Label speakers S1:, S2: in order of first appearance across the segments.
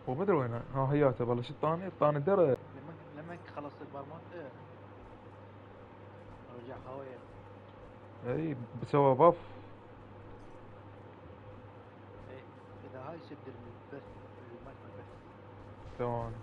S1: وما ادري وين. ها هياته بلش الثاني درى.
S2: لما خلصت البرمات رجع هواية.
S1: اي بسوى باف.
S2: ايه اذا هاي سد البث المايك البث.
S1: ثواني.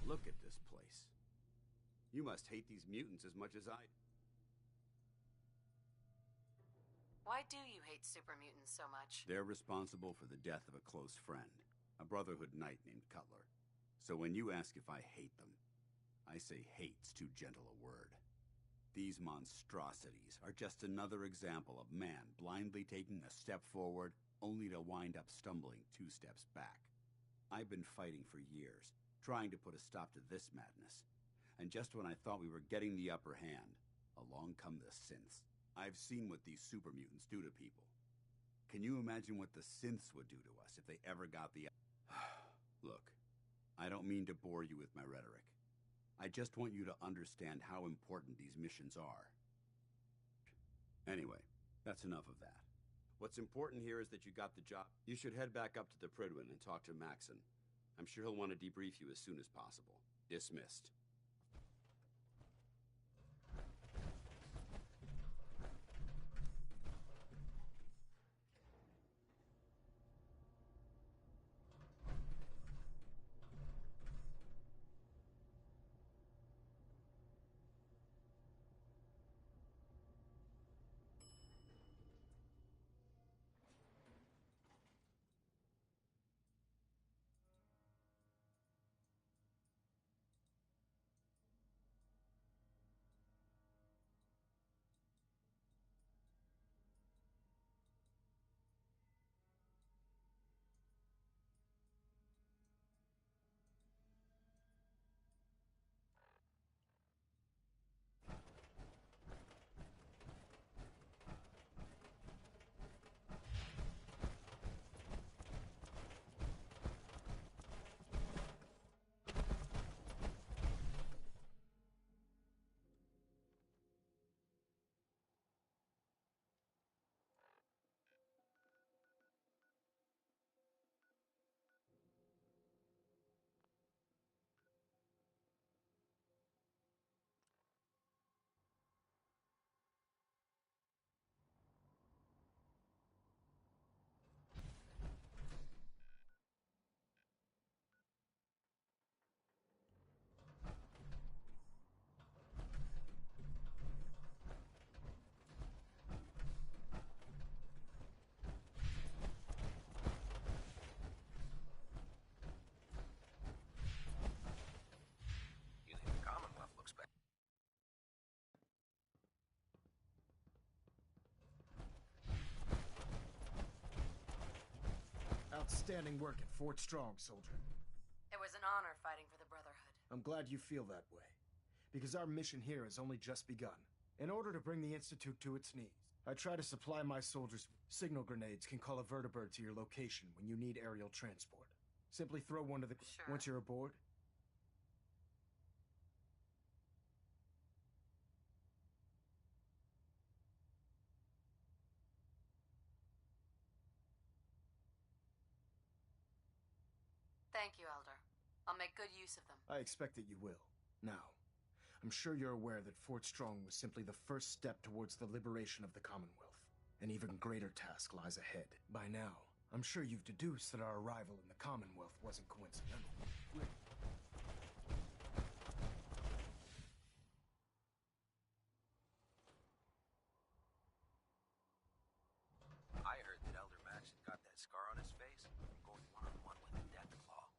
S3: Look at this place. You must hate these mutants as much as I do.
S4: Why do you hate super mutants so much?
S3: They're responsible for the death of a close friend, a Brotherhood knight named Cutler. So when you ask if I hate them, I say hate's too gentle a word. These monstrosities are just another example of man blindly taking a step forward, only to wind up stumbling 2 steps back. I've been fighting for years, trying to put a stop to this madness. And just when I thought we were getting the upper hand, along come the synths. I've seen what these super mutants do to people. Can you imagine what the synths would do to us if they ever got the... Look, I don't mean to bore you with my rhetoric. I just want you to understand how important these missions are. Anyway, that's enough of that. What's important here is that you got the job. You should head back up to the Prydwen and talk to Maxon. I'm sure he'll want to debrief you as soon as possible. Dismissed.
S5: Outstanding work at Fort Strong, soldier.
S4: It was an honor fighting for the Brotherhood.
S5: I'm glad you feel that way. Because our mission here has only just begun. In order to bring the Institute to its knees, I try to supply my soldiers with signal grenades can call a vertibird to your location when you need aerial transport. Simply throw one to the...
S4: Sure.
S5: Once you're aboard,
S4: Thank you, Elder. I'll make good use of them.
S5: I expect that you will. Now, I'm sure you're aware that Fort Strong was simply the first step towards the liberation of the Commonwealth. An even greater task lies ahead. By now, I'm sure you've deduced that our arrival in the Commonwealth wasn't coincidental.
S6: I heard that Elder Max had got that scar on his face from going one-on-one with the Deathclaw.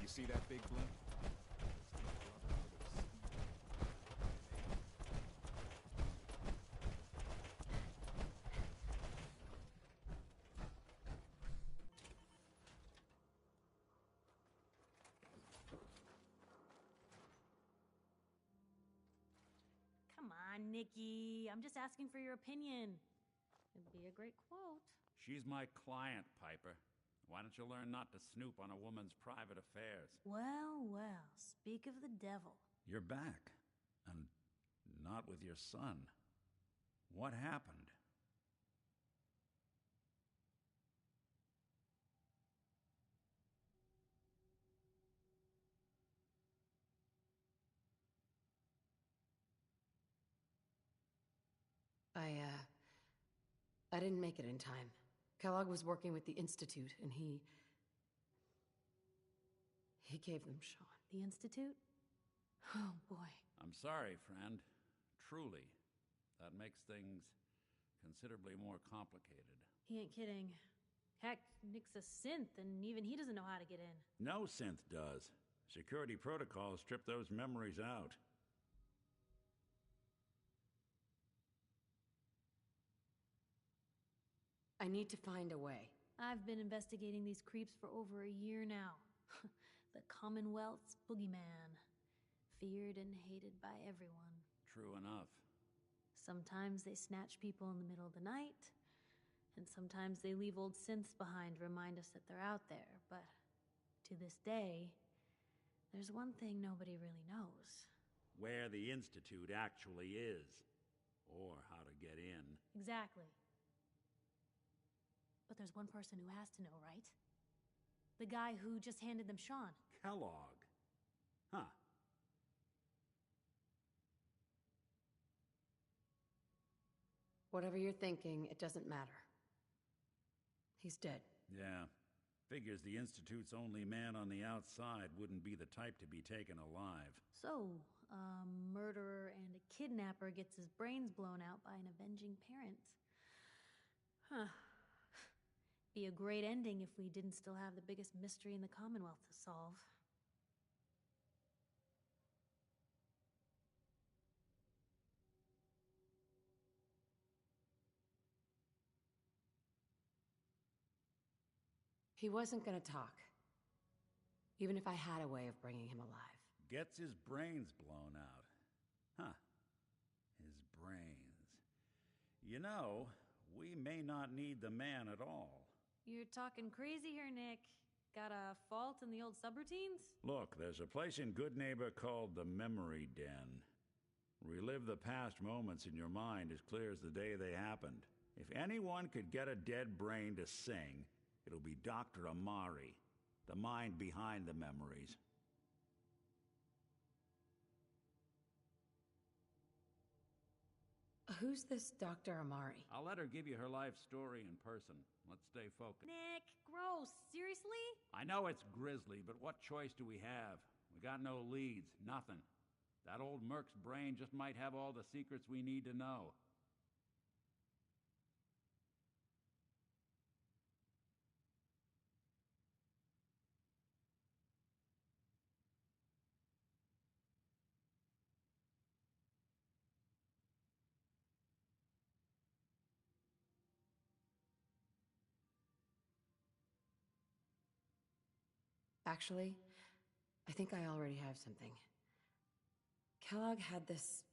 S7: You see that big blimp?
S8: Come on, Nikki. I'm just asking for your opinion. It'd be a great quote.
S9: She's my client, Piper. Why don't you learn not to snoop on a woman's private affairs?
S8: Well, well, speak of the devil.
S9: You're back. And not with your son. What happened?
S4: I didn't make it in time. Kellogg was working with the Institute, and he gave them Sean.
S8: The Institute? Oh, boy.
S9: I'm sorry, friend. Truly. That makes things considerably more complicated.
S8: He ain't kidding. Heck, Nick's a synth, and even he doesn't know how to get in.
S9: No synth does. Security protocols strip those memories out.
S4: I need to find a way.
S8: I've been investigating these creeps for over a year now. The Commonwealth's boogeyman. Feared and hated by everyone.
S9: True enough.
S8: Sometimes they snatch people in the middle of the night, and sometimes they leave old synths behind to remind us that they're out there. But to this day, there's one thing nobody really knows.
S9: Where the Institute actually is. Or how to get in.
S8: Exactly. But there's one person who has to know, right? The guy who just handed them Sean.
S9: Kellogg. Huh.
S4: Whatever you're thinking, it doesn't matter. He's dead.
S9: Yeah. Figures the Institute's only man on the outside wouldn't be the type to be taken alive.
S8: So, a murderer and a kidnapper gets his brains blown out by an avenging parent. Huh. Be a great ending if we didn't still have the biggest mystery in the Commonwealth to solve.
S4: He wasn't gonna talk. Even if I had a way of bringing him alive.
S9: Gets his brains blown out. Huh. His brains. You know, we may not need the man at all.
S8: You're talking crazy here, Nick. Got a fault in the old subroutines?
S9: Look, there's a place in Goodneighbor called the Memory Den. Relive the past moments in your mind as clear as the day they happened. If anyone could get a dead brain to sing, it'll be Dr. Amari, the mind behind the memories.
S4: Who's this Dr. Amari?
S9: I'll let her give you her life story in person. Let's stay focused.
S8: Nick, gross. Seriously?
S9: I know it's grisly, but what choice do we have? We got no leads, nothing. That old Merc's brain just might have all the secrets we need to know.
S4: Actually, I think I already have something. Kellogg had this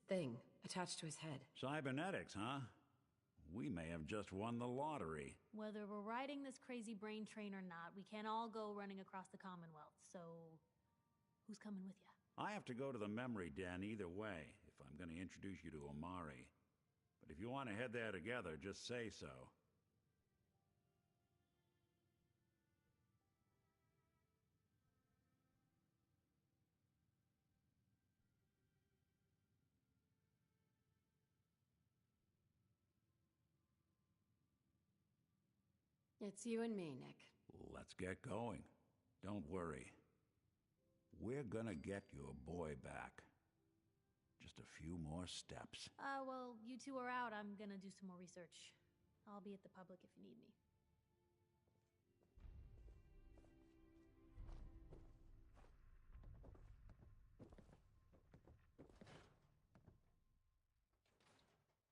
S4: thing attached to his head.
S9: Cybernetics, huh? We may have just won the lottery.
S8: Whether we're riding this crazy brain train or not, we can't all go running across the Commonwealth, so who's coming with you?
S9: I have to go to the memory den either way, if I'm going to introduce you to Omari. But if you want to head there together, just say so.
S4: It's you and me, Nick.
S9: Let's get going. Don't worry. We're gonna get your boy back. Just a few more steps.
S8: Well, you two are out. I'm gonna do some more research. I'll be at the public if you need me.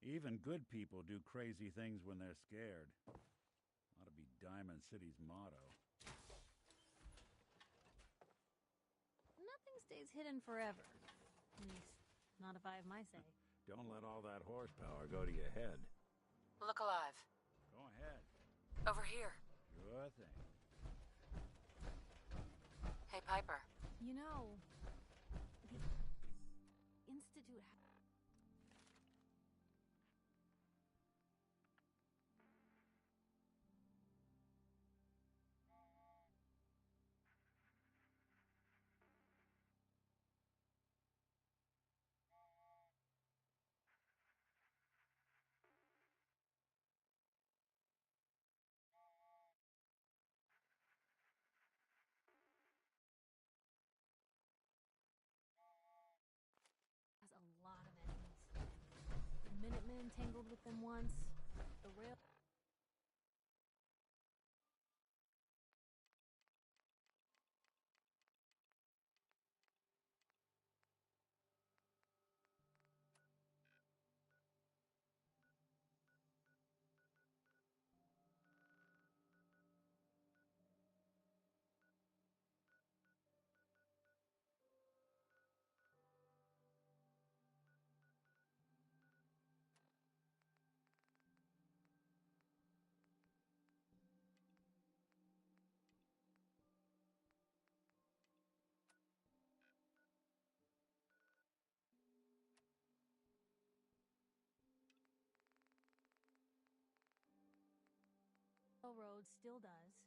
S9: Even good people do crazy things when they're scared. Ought to be Diamond City's motto.
S8: Nothing stays hidden forever. At least, not if I have my say.
S9: Don't let all that horsepower go to your head.
S4: Look alive.
S9: Go ahead.
S4: Over here.
S9: Sure thing.
S4: Hey, Piper.
S8: You know, the Institute has a lot of enemies. The Minutemen tangled with them once. The rail. Railroad still does.